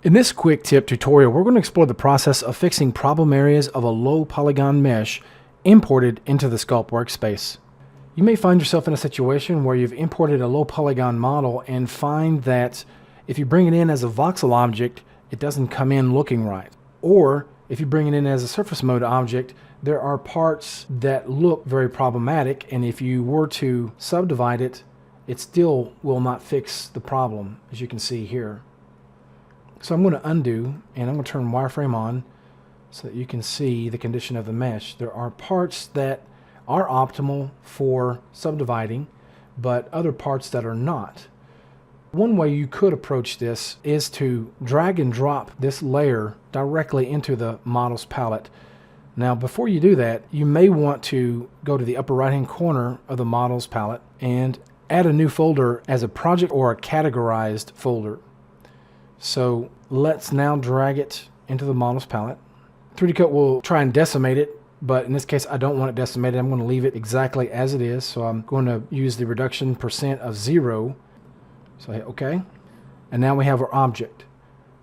In this quick tip tutorial, we're going to explore the process of fixing problem areas of a low polygon mesh imported into the Sculpt workspace. You may find yourself in a situation where you've imported a low polygon model and find that if you bring it in as a voxel object, it doesn't come in looking right. Or if you bring it in as a surface mode object, there are parts that look very problematic, and if you were to subdivide it, it still will not fix the problem, as you can see here. So I'm going to undo, and I'm going to turn wireframe on so that you can see the condition of the mesh. There are parts that are optimal for subdividing, but other parts that are not. One way you could approach this is to drag and drop this layer directly into the models palette. Now, before you do that, you may want to go to the upper right hand corner of the models palette and add a new folder as a project or a categorized folder. So let's now drag it into the models palette. 3D Coat will try and decimate it, but in this case I don't want it decimated. I'm going to leave it exactly as it is. So I'm going to use the reduction % of 0. So I hit OK. And now we have our object.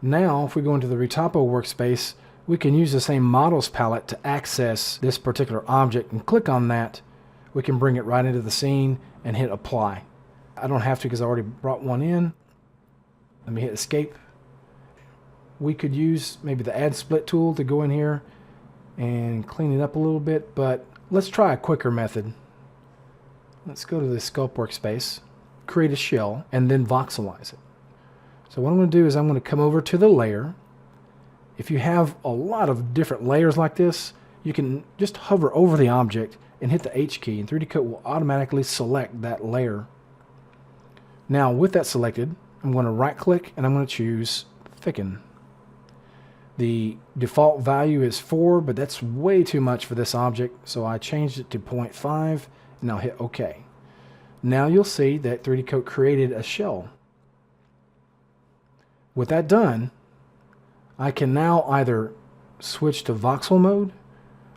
Now if we go into the Retopo workspace, we can use the same models palette to access this particular object, and click on that. We can bring it right into the scene and hit apply. I don't have to because I already brought one in. Let me hit escape. We could use maybe the add split tool to go in here and clean it up a little bit, but let's try a quicker method. Let's go to the Sculpt workspace, create a shell, and then voxelize it. So what I'm going to do is I'm going to come over to the layer. If you have a lot of different layers like this, you can just hover over the object and hit the H key, and 3D Coat will automatically select that layer. Now with that selected, I'm going to right click and I'm going to choose Thicken. The default value is 4, but that's way too much for this object, so I changed it to 0.5 and I'll hit OK. Now you'll see that 3D Coat created a shell. With that done, I can now either switch to voxel mode,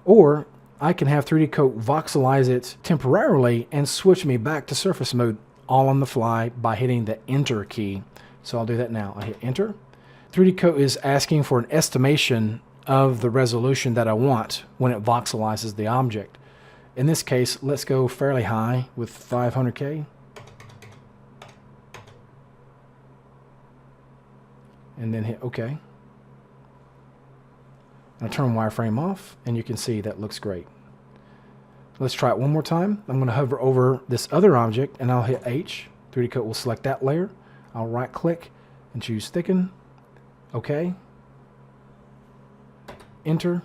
or I can have 3D Coat voxelize it temporarily and switch me back to surface mode all on the fly by hitting the enter key. So I'll do that now. I hit enter. 3D Coat is asking for an estimation of the resolution that I want when it voxelizes the object. In this case, let's go fairly high with 500K. And then hit OK. I'll turn wireframe off, and you can see that looks great. Let's try it one more time. I'm going to hover over this other object and I'll hit H. 3D Coat will select that layer. I'll right click and choose Thicken. OK. Enter.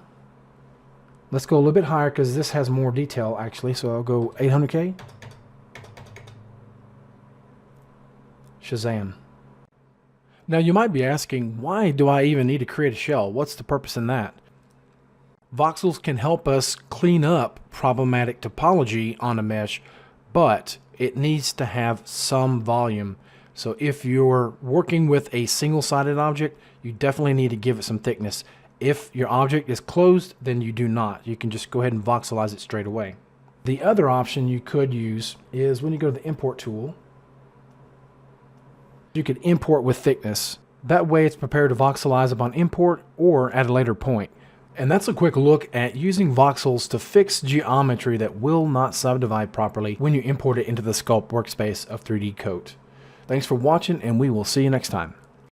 Let's go a little bit higher because this has more detail actually. So I'll go 800K. Shazam. Now you might be asking, why do I even need to create a shell? What's the purpose in that? Voxels can help us clean up problematic topology on a mesh, but it needs to have some volume. So if you're working with a single-sided object, you definitely need to give it some thickness. If your object is closed, then you do not. You can just go ahead and voxelize it straight away. The other option you could use is when you go to the import tool, you could import with thickness. That way it's prepared to voxelize upon import or at a later point. And that's a quick look at using voxels to fix geometry that will not subdivide properly when you import it into the Sculpt workspace of 3D Coat. Thanks for watching, and we will see you next time.